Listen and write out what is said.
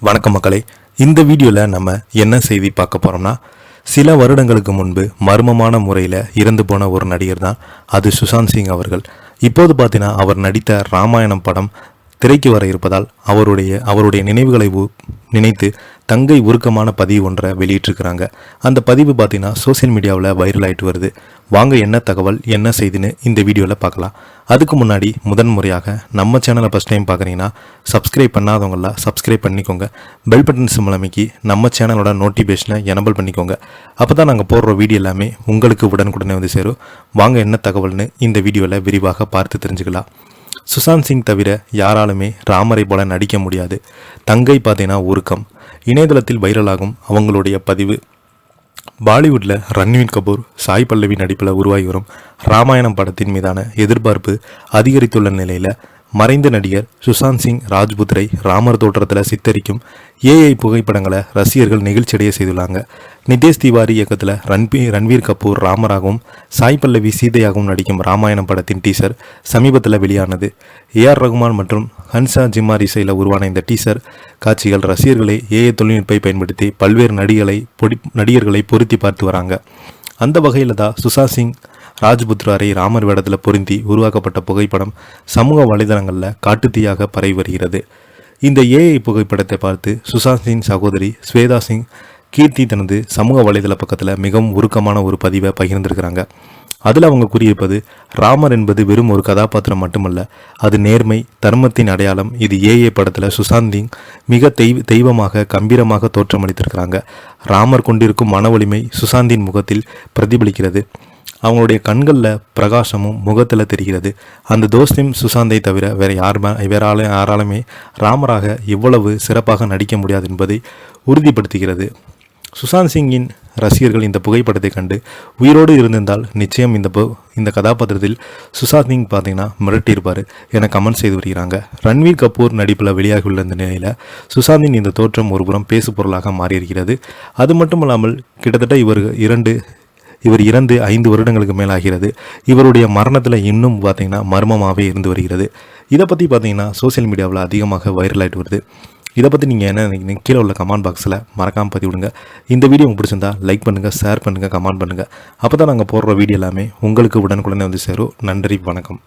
வணக்கம் மக்களே. இந்த வீடியோவில் நம்ம என்ன செய்தி பார்க்க போகிறோம்னா, சில வருடங்களுக்கு முன்பு மர்மமான முறையில் இறந்து போன ஒரு நடிகர் தான் அது சுஷாந்த் சிங் அவர்கள். இப்போது பார்த்தீங்கன்னா அவர் நடித்த ராமாயணம் படம் திரைக்கு வர இருப்பதால் அவருடைய நினைவுகளை நினைத்து தங்கை உருக்கமான பதிவு ஒன்றை வெளியிட்டிருக்கிறாங்க. அந்த பதிவு பார்த்தீங்கன்னா சோசியல் மீடியாவில் வைரல் ஆகிட்டு வருது. வாங்க என்ன தகவல் என்ன செய்தின்னு இந்த வீடியோவில் பார்க்கலாம். அதுக்கு முன்னாடி முதன்முறையாக நம்ம சேனலை ஃபஸ்ட் டைம் பார்க்குறீங்கன்னா சப்ஸ்கிரைப் பண்ணாதவங்களாம் சப்ஸ்கிரைப் பண்ணிக்கோங்க. பெல் பட்டன் சிம்பிள் அமைக்கி நம்ம சேனலோட நோட்டிஃபிகேஷனை எனபிள் பண்ணிக்கோங்க. அப்போ தான் நாங்கள் போடுற வீடியோ எல்லாமே உங்களுக்கு உடனுக்குடனே வந்து சேரும். வாங்க என்ன தகவல்னு இந்த வீடியோவில் விரிவாக பார்த்து தெரிஞ்சுக்கலாம். சுஷாந்த் சிங் தவிர யாராலுமே ராமரை போல நடிக்க முடியாது. தங்கை பார்த்தீங்கன்னா உருக்கம். இணையதளத்தில் வைரலாகும் அவங்களுடைய பதிவு. பாலிவுட்டில் ரன்வீர் கபூர், சாய் பல்லவி நடிப்பில் உருவாகி வரும் ராமாயணம் படத்தின் மீதான எதிர்பார்ப்பு அதிகரித்துள்ள நிலையில் மறைந்த நடிகர் சுஷாந்த் சிங் ராஜ்புத்ரை ராமர் தோற்றத்தில் சித்தரிக்கும் ஏஐ புகைப்படங்களை ரசிகர்கள் நெகிழ்ச்சியடைய செய்துள்ளாங்க. நிதேஷ் திவாரி இயக்கத்தில் ரன்வீர் கபூர் ராமராகவும் சாய் பல்லவி சீதையாகவும் நடிக்கும் ராமாயணம் படத்தின் டீசர் சமீபத்தில் வெளியானது. ஏஆர் ரகுமான் மற்றும் ஹன்சா ஜிம்மார் இசையில் உருவான இந்த டீசர் காட்சிகள் ரசிகர்களை ஏஐ தொழில்நுட்பை பயன்படுத்தி பல்வேறு நடிகர்களை பொருத்தி பார்த்து வராங்க. அந்த வகையில் தான் சுஷாந்த் சிங் ராஜ்புத்ராரை ராமர் வேடத்தில் பொருந்தி உருவாக்கப்பட்ட புகைப்படம் சமூக வலைதளங்களில் காட்டுத்தீயாக பரவி வருகிறது. இந்த ஏஐ புகைப்படத்தை பார்த்து சுஷாந்த் சிங் சகோதரி ஸ்வேதா சிங் கீர்த்தி தனது சமூக வலைதள பக்கத்தில் மிகவும் உருக்கமான ஒரு பதிவை பகிர்ந்திருக்கிறாங்க. அதில் அவங்க கூறியிருப்பது, ராமர் என்பது வெறும் ஒரு கதாபாத்திரம் மட்டுமல்ல, அது நேர்மை தர்மத்தின் அடையாளம். இது ஏஐ படத்தில் சுஷாந்த் சிங் மிக தெய்வமாக கம்பீரமாக தோற்றமளித்திருக்கிறாங்க. ராமர் கொண்டிருக்கும் மன வலிமை சுஷாந்தின் முகத்தில் பிரதிபலிக்கிறது. அவங்களுடைய கண்களில் பிரகாசமும் முகத்தில் தெரிகிறது. அந்த தோஸ்திம் சுஷாந்தை தவிர யாராலுமே ராமராக இவ்வளவு சிறப்பாக நடிக்க முடியாது என்பதை உறுதிப்படுத்துகிறது. சுஷாந்த் சிங்கின் ரசிகர்கள் இந்த புகைப்படத்தை கண்டு உயிரோடு இருந்திருந்தால் நிச்சயம் இந்த கதாபாத்திரத்தில் சுஷாந்த் சிங் பார்த்தீங்கன்னா மிரட்டியிருப்பார் என கமெண்ட் செய்து வருகிறாங்க. ரன்வீர் கபூர் நடிப்பில் வெளியாகியுள்ள இந்த நிலையில் சுஷாந்தின் இந்த தோற்றம் ஒருபுறம் பேசு பொருளாக மாறியிருக்கிறது. அது மட்டுமல்லாமல் கிட்டத்தட்ட இவர் இறந்து 5 வருடங்களுக்கு மேலாகிறது. இவருடைய மரணத்தில் இன்னும் பார்த்தீங்கன்னா மர்மமாகவே இருந்து வருகிறது. இதை பற்றி பார்த்தீங்கன்னா சோசியல் மீடியாவில் அதிகமாக வைரல் ஆகிட்டு வருது. இதை பற்றி நீங்கள் என்ன நினைக்கிறீங்க? கீழே உள்ள கமெண்ட் பாக்ஸில் மறக்காமல் பதிவிடுங்க. இந்த வீடியோ உங்களுக்கு பிடிச்சிருந்தா லைக் பண்ணுங்கள், ஷேர் பண்ணுங்கள், கமெண்ட் பண்ணுங்கள். அப்போ தான் நாங்கள் போடுற வீடியோ எல்லாமே உங்களுக்கு உடனுக்குடனே வந்து சேரும். நன்றி, வணக்கம்.